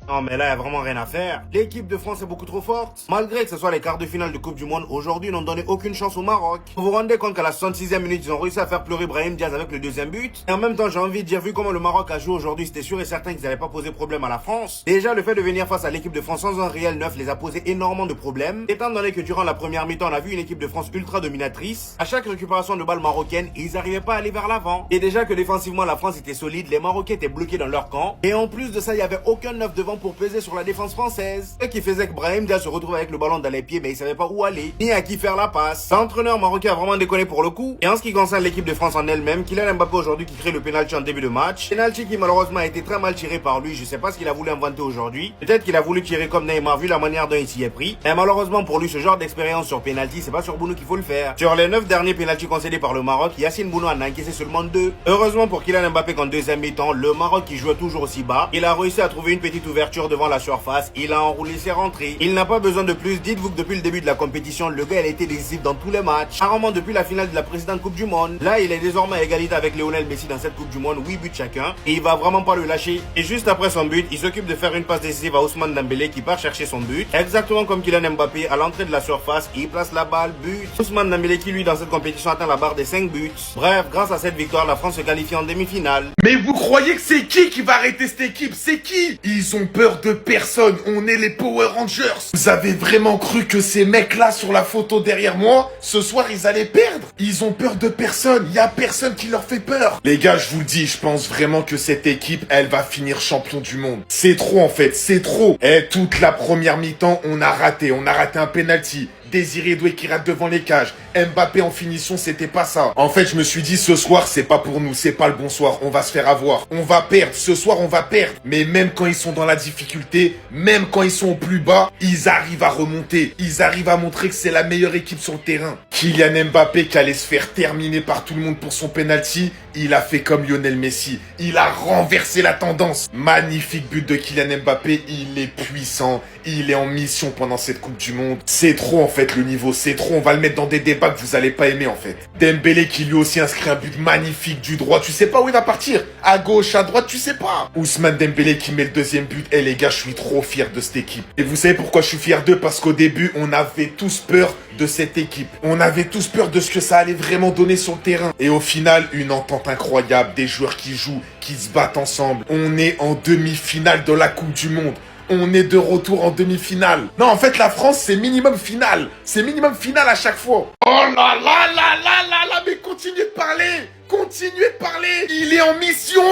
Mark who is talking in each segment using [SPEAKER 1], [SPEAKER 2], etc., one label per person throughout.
[SPEAKER 1] Non mais là, il n'y a vraiment rien à faire. L'équipe de France est beaucoup trop forte. Malgré que ce soit les quarts de finale de Coupe du Monde, aujourd'hui, ils n'ont donné aucune chance au Maroc. Vous vous rendez compte qu'à la 66e minute, ils ont réussi à faire pleurer Brahim Diaz avec le deuxième but. Et en même temps, j'ai envie de dire, vu comment le Maroc a joué aujourd'hui, c'était sûr et certain qu'ils n'allaient pas poser problème à la France. Déjà, le fait de venir face à l'équipe de France sans un réel neuf les a posé énormément de problèmes. Étant donné que durant la première mi-temps, on a vu une équipe de France ultra dominatrice. À chaque récupération de balle marocaine, ils n'arrivaient pas à aller vers l'avant. Et déjà que défensivement, la France était solide, les Marocains étaient bloqués dans leur camp. Et en plus de ça, il n'y avait aucun neuf devant pour peser sur la défense française. Ce qui faisait que Brahim Diaz se retrouve avec le ballon dans les pieds, mais il savait pas où aller, ni à qui faire la passe. L'entraîneur marocain a vraiment déconné pour le coup. Et en ce qui concerne l'équipe de France en elle-même, Kylian Mbappé aujourd'hui qui crée le penalty en début de match. Penalty qui malheureusement a été très mal tiré par lui. Je sais pas ce qu'il a voulu inventer aujourd'hui. Peut-être qu'il a voulu tirer comme Neymar vu la manière dont il s'y est pris. Mais malheureusement pour lui, ce genre d'expérience sur penalty, c'est pas sur Bounou qu'il faut le faire. Sur les 9 derniers penalty concédés par le Maroc, Yacine Bounou en a encaissé seulement 2. Heureusement pour Kylian Mbappé qu'en deuxième mi-temps, le Maroc qui jouait toujours aussi bas, il a réussi à trouver une petite ouverture devant la surface. Il a enroulé ses rentrées. Il n'a pas besoin de plus. Dites-vous que depuis le début de la compétition, le gars il a été décisif dans tous les matchs. Rarement depuis la finale de la précédente Coupe du Monde. Là, il est désormais à égalité avec Lionel Messi dans cette Coupe du Monde. 8 buts chacun. Et il va vraiment pas le lâcher. Et juste après son but, il s'occupe de faire une passe décisive à Ousmane Dembélé qui part chercher son but. Exactement comme Kylian Mbappé à l'entrée de la surface. Il place la balle, but. Ousmane Dembélé qui lui dans cette compétition atteint la barre des 5 buts. Bref, grâce à cette victoire, la France se qualifie en demi-finale.
[SPEAKER 2] Mais vous croyez que c'est qui va arrêter cette équipe? C'est qui? Ils ont peur de personne. On est les Power Rangers. Vous avez vraiment cru que ces mecs-là sur la photo derrière moi, ce soir ils allaient perdre? Ils ont peur de personne. Y a personne qui leur fait peur. Les gars, je vous le dis, je pense vraiment que cette équipe, elle va finir champion du monde. C'est trop en fait, c'est trop. Et toute la première mi-temps, on a raté un penalty. Désiré Doué qui rate devant les cages. Mbappé en finition, c'était pas ça. En fait, je me suis dit, ce soir, c'est pas pour nous, c'est pas le bon soir. On va se faire avoir. On va perdre. Ce soir, on va perdre. Mais même quand ils sont dans la difficulté, même quand ils sont au plus bas, ils arrivent à remonter. Ils arrivent à montrer que c'est la meilleure équipe sur le terrain. Kylian Mbappé qui allait se faire terminer par tout le monde pour son penalty, il a fait comme Lionel Messi. Il a renversé la tendance. Magnifique but de Kylian Mbappé. Il est puissant. Il est en mission pendant cette Coupe du Monde. C'est trop en fait le niveau. C'est trop. On va le mettre dans des débats que vous allez pas aimer en fait. Dembélé qui lui aussi inscrit un but magnifique du droit. Tu sais pas où il va partir. À gauche, à droite, tu sais pas. Ousmane Dembélé qui met le deuxième but. Eh les gars, je suis trop fier de cette équipe. Et vous savez pourquoi je suis fier d'eux? Parce qu'au début, on avait tous peur de cette équipe. On avait tous peur de ce que ça allait vraiment donner sur le terrain. Et au final, une entente incroyable. Des joueurs qui jouent, qui se battent ensemble. On est en demi-finale de la Coupe du Monde. On est de retour en demi-finale. Non, en fait, la France, c'est minimum finale. C'est minimum finale à chaque fois. Oh là là là là là là, mais continuez de parler. Continuez de parler. Il est en mission.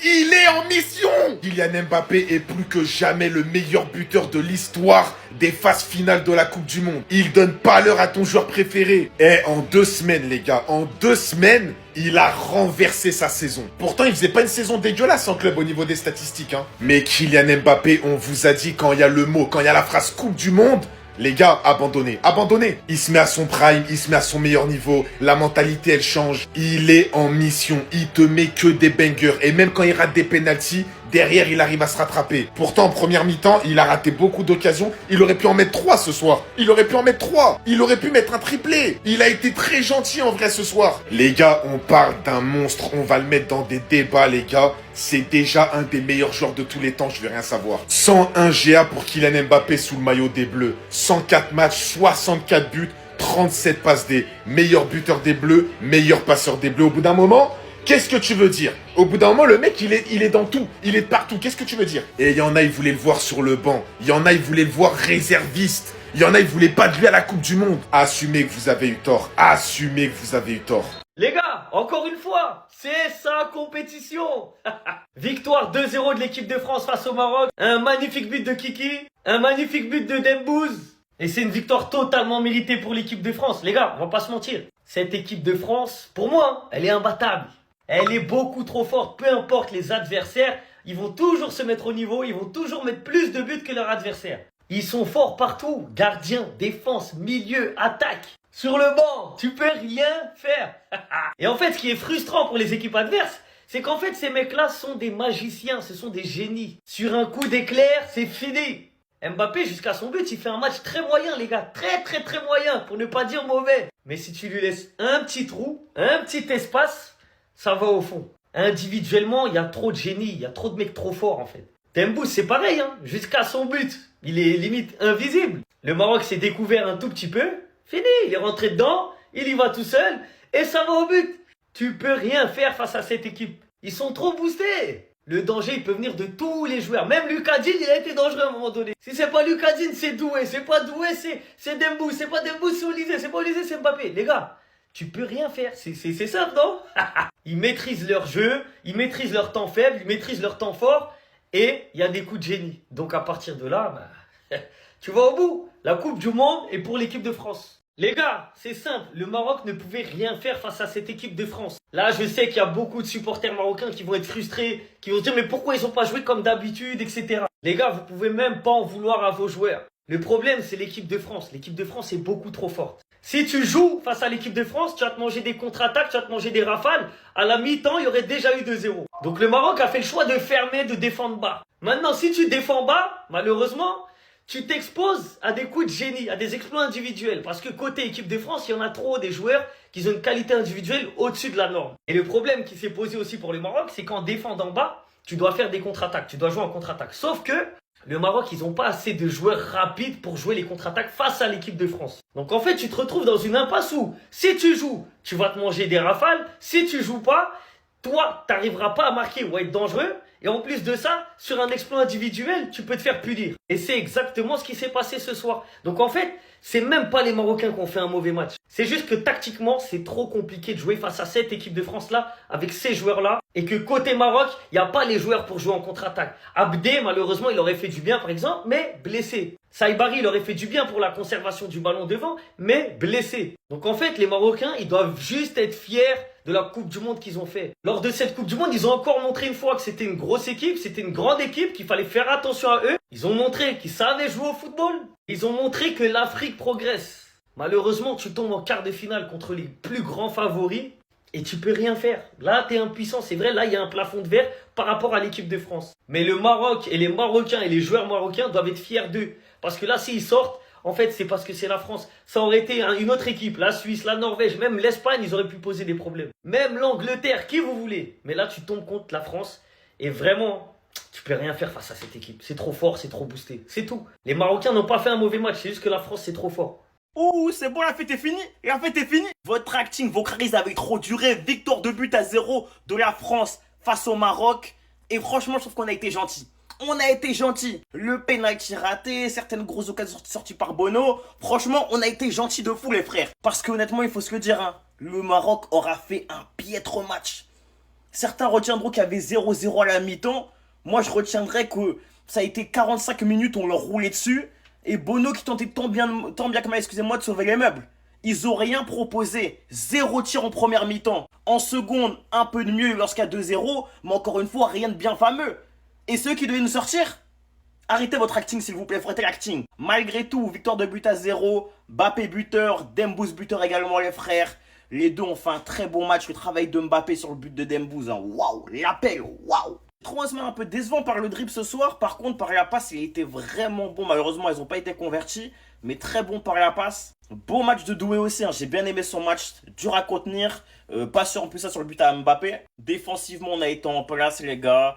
[SPEAKER 2] Il est en mission. Kylian Mbappé est plus que jamais le meilleur buteur de l'histoire des phases finales de la Coupe du Monde. Il donne pas l'heure à ton joueur préféré. Et en 2 semaines, les gars, en 2 semaines, il a renversé sa saison. Pourtant, il faisait pas une saison dégueulasse en club au niveau des statistiques. Hein. Mais Kylian Mbappé, on vous a dit quand il y a le mot, quand il y a la phrase Coupe du Monde, les gars, abandonnez, abandonnez. Il se met à son prime, il se met à son meilleur niveau. La mentalité, elle change. Il est en mission. Il te met que des bangers. Et même quand il rate des penalties, derrière, il arrive à se rattraper. Pourtant, en première mi-temps, il a raté beaucoup d'occasions. Il aurait pu en mettre 3 ce soir. Il aurait pu en mettre 3. Il aurait pu mettre un triplé. Il a été très gentil en vrai ce soir. Les gars, on parle d'un monstre. On va le mettre dans des débats, les gars. C'est déjà un des meilleurs joueurs de tous les temps, je vais rien savoir. 101 GA pour Kylian Mbappé sous le maillot des Bleus. 104 matchs, 64 buts, 37 passes D. Meilleur buteur des Bleus, meilleur passeur des Bleus. Au bout d'un moment, qu'est-ce que tu veux dire? Au bout d'un moment, le mec, il est dans tout. Il est de partout. Qu'est-ce que tu veux dire? Et il y en a, ils voulaient le voir sur le banc. Il y en a, ils voulaient le voir réserviste. Il y en a, ils voulaient pas de lui à la Coupe du Monde. Assumez que vous avez eu tort. Assumez que vous avez eu tort.
[SPEAKER 3] Les gars, encore une fois, c'est sa compétition. Victoire 2-0 de l'équipe de France face au Maroc. Un magnifique but de Kiki. Un magnifique but de Dembouz. Et c'est une victoire totalement méritée pour l'équipe de France. Les gars, on va pas se mentir. Cette équipe de France, pour moi, elle est imbattable. Elle est beaucoup trop forte. Peu importe les adversaires, ils vont toujours se mettre au niveau. Ils vont toujours mettre plus de buts que leur adversaire. Ils sont forts partout. Gardien, défense, milieu, attaque. Sur le banc, tu peux rien faire. Et en fait, ce qui est frustrant pour les équipes adverses, c'est qu'en fait, ces mecs-là sont des magiciens, ce sont des génies. Sur un coup d'éclair, c'est fini. Mbappé, jusqu'à son but, il fait un match très moyen, les gars. Très moyen, pour ne pas dire mauvais. Mais si tu lui laisses un petit trou, un petit espace, ça va au fond. Individuellement, il y a trop de génie, il y a trop de mecs trop forts, en fait. Dembous, c'est pareil, hein. Jusqu'à son but, il est limite invisible. Le Maroc s'est découvert un tout petit peu. Fini, il est rentré dedans, il y va tout seul et ça va au but. Tu peux rien faire face à cette équipe. Ils sont trop boostés. Le danger, il peut venir de tous les joueurs. Même Lucas Digne, il a été dangereux à un moment donné. Si c'est pas Lucas Digne, c'est Doué. C'est pas Doué, c'est Dembous. C'est pas Dembous, c'est Olysée. C'est pas Olysée, c'est Mbappé. Les gars, tu peux rien faire. C'est simple, non? Ils maîtrisent leur jeu, ils maîtrisent leur temps faible, ils maîtrisent leur temps fort. Et il y a des coups de génie. Donc à partir de là, tu vas au bout. La Coupe du Monde est pour l'équipe de France. Les gars, c'est simple, le Maroc ne pouvait rien faire face à cette équipe de France. Là, je sais qu'il y a beaucoup de supporters marocains qui vont être frustrés, qui vont se dire mais pourquoi ils n'ont pas joué comme d'habitude, etc. Les gars, vous pouvez même pas en vouloir à vos joueurs. Le problème, c'est l'équipe de France. L'équipe de France est beaucoup trop forte. Si tu joues face à l'équipe de France, tu vas te manger des contre-attaques, tu vas te manger des rafales. À la mi-temps, il y aurait déjà eu 2-0. Donc le Maroc a fait le choix de fermer, de défendre bas. Maintenant, si tu défends bas, malheureusement, tu t'exposes à des coups de génie, à des exploits individuels. Parce que côté équipe de France, il y en a trop des joueurs qui ont une qualité individuelle au-dessus de la norme. Et le problème qui s'est posé aussi pour le Maroc, c'est qu'en défendant bas, tu dois faire des contre-attaques, tu dois jouer en contre-attaque. Sauf que le Maroc, ils n'ont pas assez de joueurs rapides pour jouer les contre-attaques face à l'équipe de France. Donc en fait, tu te retrouves dans une impasse où, si tu joues, tu vas te manger des rafales. Si tu joues pas, toi, tu n'arriveras pas à marquer ou à être dangereux. Et en plus de ça, sur un exploit individuel, tu peux te faire punir. Et c'est exactement ce qui s'est passé ce soir. Donc en fait, c'est même pas les Marocains qui ont fait un mauvais match. C'est juste que tactiquement, c'est trop compliqué de jouer face à cette équipe de France-là, avec ces joueurs-là. Et que côté Maroc, il n'y a pas les joueurs pour jouer en contre-attaque. Abdé, malheureusement, il aurait fait du bien par exemple, mais blessé. Saïbari, il aurait fait du bien pour la conservation du ballon devant, mais blessé. Donc en fait, les Marocains, ils doivent juste être fiers de la Coupe du Monde qu'ils ont fait. Lors de cette Coupe du Monde, ils ont encore montré une fois que c'était une grosse équipe, c'était une grande équipe, qu'il fallait faire attention à eux. Ils ont montré qu'ils savaient jouer au football. Ils ont montré que l'Afrique progresse. Malheureusement, tu tombes en quart de finale contre les plus grands favoris et tu peux rien faire. Là, tu es impuissant. C'est vrai, là, il y a un plafond de verre par rapport à l'équipe de France. Mais le Maroc et les Marocains et les joueurs marocains doivent être fiers d'eux. Parce que là, s'ils sortent, en fait, c'est parce que c'est la France. Ça aurait été une autre équipe, la Suisse, la Norvège, même l'Espagne, ils auraient pu poser des problèmes. Même l'Angleterre, qui vous voulez. Mais là, tu tombes contre la France. Et vraiment, tu peux rien faire face à cette équipe. C'est trop fort, c'est trop boosté. C'est tout. Les Marocains n'ont pas fait un mauvais match. C'est juste que la France, c'est trop fort.
[SPEAKER 4] Ouh, c'est bon, la fête est finie. La fête est finie. Votre acting, vos charismes avaient trop duré. Victoire 2-0 de la France face au Maroc. Et franchement, je trouve qu'on a été gentils. On a été gentils. Le penalty raté, certaines grosses occasions sorties par Bono. Franchement, on a été gentils de fou, les frères. Parce que honnêtement, il faut se le dire, hein, le Maroc aura fait un piètre match. Certains retiendront qu'il y avait 0-0 à la mi-temps. Moi, je retiendrai que ça a été 45 minutes, on leur roulait dessus. Et Bono qui tentait tant bien que mal, excusez-moi, de sauver les meubles. Ils ont rien proposé. 0 tir en première mi-temps. En seconde, un peu de mieux lorsqu'il y a 2-0. Mais encore une fois, rien de bien fameux. Et ceux qui devaient nous sortir, arrêtez votre acting s'il vous plaît, arrêtez l'acting. Malgré tout, victoire de 2-0, Mbappé buteur, Dembous buteur également les frères. Les deux ont fait un très bon match, le travail de Mbappé sur le but de Dembous. Hein. Waouh, l'appel, waouh. Transfert un peu décevant par le dribble ce soir, par contre par la passe il était vraiment bon, malheureusement ils n'ont pas été convertis, mais très bon par la passe. Beau match de Doué aussi, hein. J'ai bien aimé son match, dur à contenir, pas sûr en plus ça sur le but à Mbappé. Défensivement on a été en place les gars,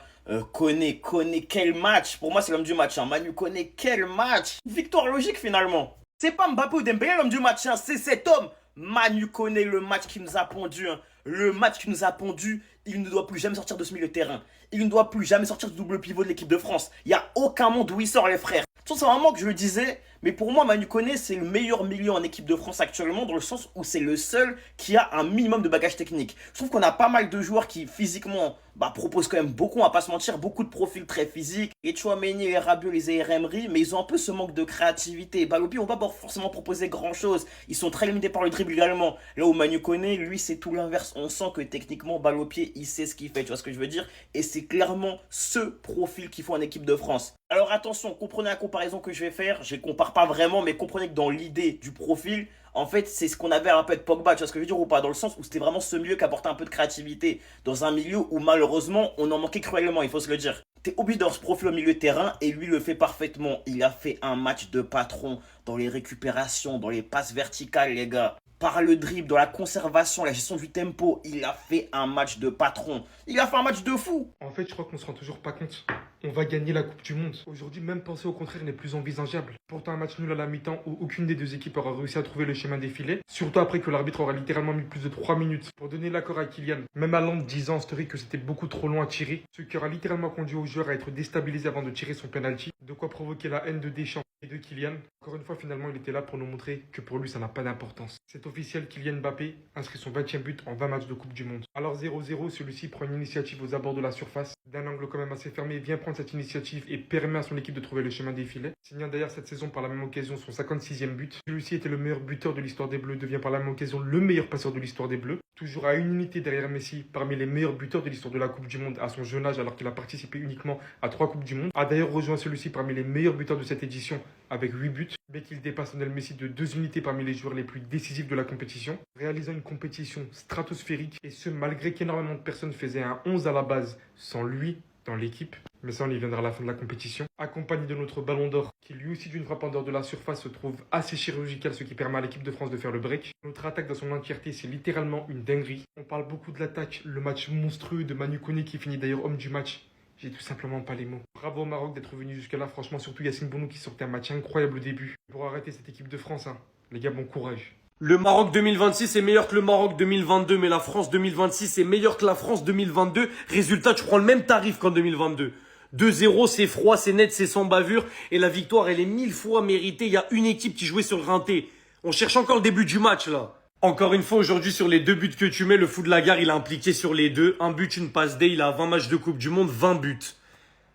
[SPEAKER 4] Koné, quel match, pour moi c'est l'homme du match, hein. Manu Koné, quel match, victoire logique finalement. C'est pas Mbappé ou Dembélé l'homme du match, hein. C'est cet homme, Manu Koné, le match qui nous a pondu, hein. Le match qui nous a pondu, il ne doit plus jamais sortir de ce milieu de terrain. Il ne doit plus jamais sortir du double pivot de l'équipe de France. Il n'y a aucun monde où il sort les frères. C'est vraiment que je le disais, mais pour moi Manu Koné c'est le meilleur milieu en équipe de France actuellement dans le sens où c'est le seul qui a un minimum de bagage technique. Je trouve qu'on a pas mal de joueurs qui physiquement proposent quand même beaucoup, on va pas se mentir, beaucoup de profils très physiques. Les Tchouaméni, les Rabiot, les Zaïre Emery, mais ils ont un peu ce manque de créativité. Balopi on va pas forcément proposer grand chose, ils sont très limités par le dribble également. Là où Manu Koné, lui c'est tout l'inverse, on sent que techniquement Balopi il sait ce qu'il fait, tu vois ce que je veux dire, et c'est clairement ce profil qu'il faut en équipe de France. Alors attention, comprenez la comparaison que je vais faire, je ne compare pas vraiment, mais comprenez que dans l'idée du profil, en fait, c'est ce qu'on avait un peu de Pogba, tu vois ce que je veux dire ou pas, dans le sens où c'était vraiment ce milieu qui apportait un peu de créativité, dans un milieu où malheureusement, on en manquait cruellement, il faut se le dire. T'es obligé d'avoir ce profil au milieu de terrain, et lui le fait parfaitement. Il a fait un match de patron dans les récupérations, dans les passes verticales, les gars. par le dribble, dans la conservation, la gestion du tempo, il a fait un match de patron. Il a fait un match de fou.
[SPEAKER 5] En fait, je crois qu'on se rend toujours pas compte. On va gagner la Coupe du Monde. Aujourd'hui, même penser au contraire n'est plus envisageable. Pourtant, un match nul à la mi-temps où aucune des deux équipes aura réussi à trouver le schéma des filets. Surtout après que l'arbitre aura littéralement mis plus de 3 minutes pour donner l'accord à Kylian. Même Haaland disant en story que c'était beaucoup trop long à tirer. Ce qui aura littéralement conduit au joueur à être déstabilisé avant de tirer son penalty. De quoi provoquer la haine de Deschamps et de Kylian. Encore une fois, finalement, il était là pour nous montrer que pour lui, ça n'a pas d'importance. C'est officiel, Kylian Mbappé inscrit son 20e but en 20 matchs de Coupe du Monde. Alors 0-0, celui-ci prend une initiative aux abords de la surface. D'un angle quand même assez fermé, vient prendre cette initiative et permet à son équipe de trouver le chemin des filets. Signant d'ailleurs cette saison par la même occasion son 56e but. Celui-ci était le meilleur buteur de l'histoire des Bleus, devient par la même occasion le meilleur passeur de l'histoire des Bleus. Toujours à une unité derrière Messi, parmi les meilleurs buteurs de l'histoire de la Coupe du Monde à son jeune âge alors qu'il a participé uniquement à 3 Coupes du Monde. A d'ailleurs rejoint celui-ci parmi les meilleurs buteurs de cette édition avec 8 buts, mais qu'il dépasse Lionel Messi de 2 unités parmi les joueurs les plus décisifs de la compétition, réalisant une compétition stratosphérique, et ce malgré qu'énormément de personnes faisaient un 11 à la base sans lui dans l'équipe. Mais ça, on y viendra à la fin de la compétition. Accompagné de notre ballon d'or, qui lui aussi d'une frappe en dehors de la surface se trouve assez chirurgical, ce qui permet à l'équipe de France de faire le break. Notre attaque dans son entièreté, c'est littéralement une dinguerie. On parle beaucoup de l'attaque, le match monstrueux de Manu Koné qui finit d'ailleurs homme du match. J'ai tout simplement pas les mots. Bravo au Maroc d'être venu jusque-là, franchement, surtout Yacine Bounou qui sortait un match incroyable au début. Pour arrêter cette équipe de France, hein. Les gars, bon courage.
[SPEAKER 3] Le Maroc 2026 est meilleur que le Maroc 2022, mais la France 2026 est meilleure que la France 2022. Résultat, tu prends le même tarif qu'en 2022. 2-0, c'est froid, c'est net, c'est sans bavure. Et la victoire, elle est 1000 fois méritée. Il y a une équipe qui jouait sur le rinté. On cherche encore le début du match, là. Encore une fois, aujourd'hui, sur les 2 buts que tu mets, le fou de la gare, il a impliqué sur les 2. Un but, une passe D, il a 20 matchs de Coupe du Monde, 20 buts.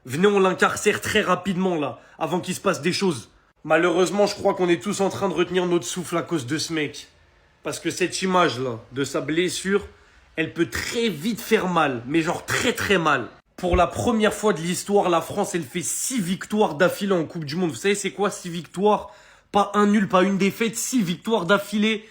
[SPEAKER 3] Venez, on l'incarcère très rapidement, là, avant qu'il se passe des choses. Malheureusement, je crois qu'on est tous en train de retenir notre souffle à cause de ce mec. Parce que cette image-là, de sa blessure, elle peut très vite faire mal. Mais genre très très mal. Pour la première fois de l'histoire, la France, elle fait 6 victoires d'affilée en Coupe du Monde. Vous savez, c'est quoi 6 victoires? Pas un nul, pas une défaite, 6 victoires d'affilée.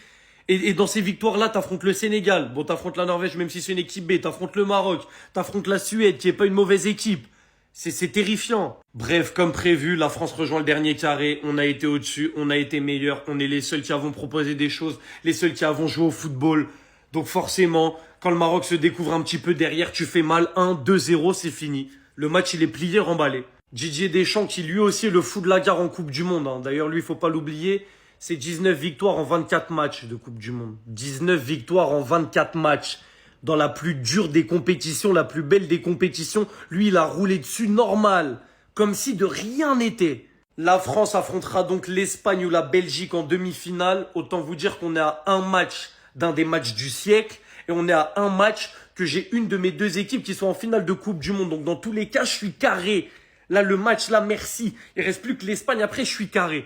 [SPEAKER 3] Et dans ces victoires-là, t'affrontes le Sénégal. Bon, t'affrontes la Norvège, même si c'est une équipe B. T'affrontes le Maroc. T'affrontes la Suède, qui est pas une mauvaise équipe. C'est terrifiant. Bref, comme prévu, la France rejoint le dernier carré. On a été au-dessus, on a été meilleur. On est les seuls qui avons proposé des choses, les seuls qui avons joué au football. Donc forcément, quand le Maroc se découvre un petit peu derrière, tu fais mal. 1-2-0, c'est fini. Le match, il est plié, remballé. Didier Deschamps, qui lui aussi est le fou de la gare en Coupe du Monde. Hein. D'ailleurs, lui, il faut pas l'oublier. C'est 19 victoires en 24 matchs de Coupe du Monde. 19 victoires en 24 matchs. Dans la plus dure des compétitions, la plus belle des compétitions, lui, il a roulé dessus normal. Comme si de rien n'était. La France affrontera donc l'Espagne ou la Belgique en demi-finale. Autant vous dire qu'on est à un match d'un des matchs du siècle. Et on est à un match que j'ai une de mes 2 équipes qui sont en finale de Coupe du Monde. Donc dans tous les cas, je suis carré. Là, le match, là, merci. Il reste plus que l'Espagne. Après, je suis carré.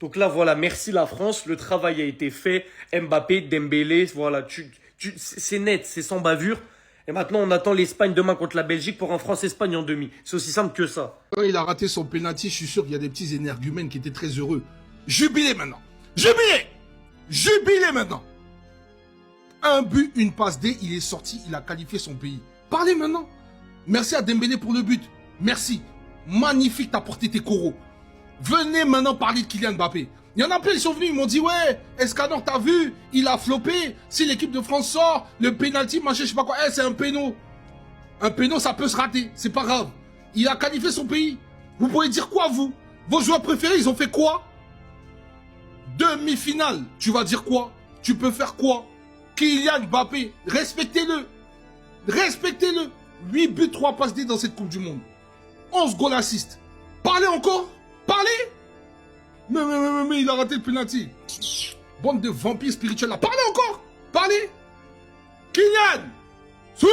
[SPEAKER 3] Donc là, voilà, merci la France. Le travail a été fait. Mbappé, Dembélé, voilà, c'est net, c'est sans bavure. Et maintenant, on attend l'Espagne demain contre la Belgique pour un France-Espagne en demi. C'est aussi simple que ça.
[SPEAKER 6] Quand il a raté son penalty, je suis sûr qu'il y a des petits énergumènes qui étaient très heureux. Jubilé maintenant. Jubilé. Jubilé maintenant. Un but, une passe D, il est sorti, il a qualifié son pays. Parlez maintenant. Merci à Dembélé pour le but. Merci. Magnifique, t'as porté tes coraux. Venez maintenant parler de Kylian Mbappé. Il y en a plein, ils sont venus, ils m'ont dit, ouais, Escanor, t'as vu, il a floppé. Si l'équipe de France sort, le penalty, machin, je sais pas quoi, c'est un péno. Un péno, ça peut se rater, c'est pas grave. Il a qualifié son pays. Vous pouvez dire quoi, vous? Vos joueurs préférés, ils ont fait quoi? Demi-finale, tu vas dire quoi? Tu peux faire quoi? Kylian Mbappé, respectez-le. Respectez-le. 8 buts, 3 passes D dans cette Coupe du Monde. 11 goals assists. Parlez encore? Parlez? Mais il a raté le penalty. Bande de vampires spirituels là. Parlez encore. Parlez. Kylian. Si.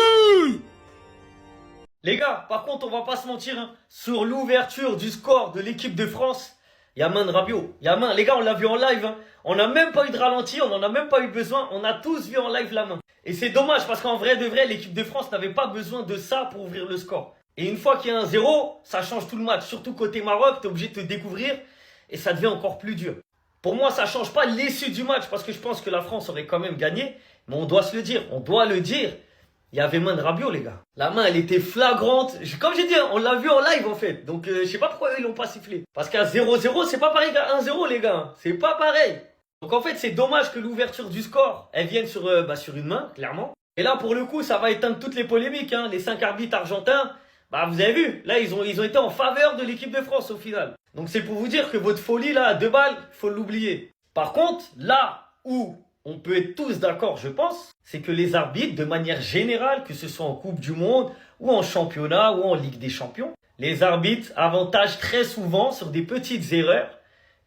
[SPEAKER 3] Les gars, par contre, on va pas se mentir, hein. Sur l'ouverture du score de l'équipe de France, il y a main de Rabiot. Il y a main. Les gars, on l'a vu en live, hein. On n'a même pas eu de ralenti, on n'en a même pas eu besoin. On a tous vu en live la main. Et c'est dommage parce qu'en vrai de vrai, l'équipe de France n'avait pas besoin de ça pour ouvrir le score. Et une fois qu'il y a un 0, ça change tout le match. Surtout côté Maroc, t'es obligé de te découvrir. Et ça devient encore plus dur. Pour moi, ça change pas l'issue du match parce que je pense que la France aurait quand même gagné. Mais on doit se le dire, on doit le dire. Il y avait main de Rabiot, les gars. La main, elle était flagrante. Comme j'ai dit, on l'a vu en live, en fait. Donc, je sais pas pourquoi ils l'ont pas sifflé. Parce qu'à 0-0, c'est pas pareil qu'à 1-0, les gars. C'est pas pareil. Donc en fait, c'est dommage que l'ouverture du score, elle vienne sur une main, clairement. Et là, pour le coup, ça va éteindre toutes les polémiques. Hein. Les 5 arbitres argentins, vous avez vu, là, ils ont été en faveur de l'équipe de France au final. Donc c'est pour vous dire que votre folie, là, à 2 balles, faut l'oublier. Par contre, là où on peut être tous d'accord, je pense, c'est que les arbitres, de manière générale, que ce soit en Coupe du Monde, ou en championnat, ou en Ligue des Champions, les arbitres avantagent très souvent sur des petites erreurs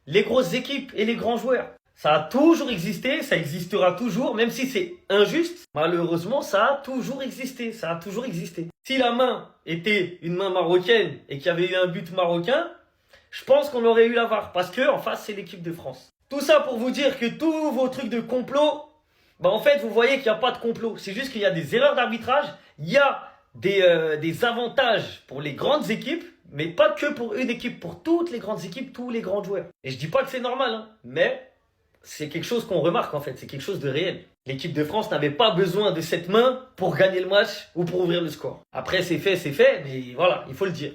[SPEAKER 3] les grosses équipes et les grands joueurs. Ça a toujours existé, ça existera toujours, même si c'est injuste. Malheureusement, ça a toujours existé, ça a toujours existé. Si la main était une main marocaine et qu'il y avait eu un but marocain, je pense qu'on aurait eu la VAR, parce que en face, c'est l'équipe de France. Tout ça pour vous dire que tous vos trucs de complot, en fait, vous voyez qu'il n'y a pas de complot. C'est juste qu'il y a des erreurs d'arbitrage, il y a des avantages pour les grandes équipes, mais pas que pour une équipe, pour toutes les grandes équipes, tous les grands joueurs. Et je dis pas que c'est normal, hein, mais c'est quelque chose qu'on remarque en fait, c'est quelque chose de réel. L'équipe de France n'avait pas besoin de cette main pour gagner le match ou pour ouvrir le score. Après c'est fait, mais voilà, il faut le dire.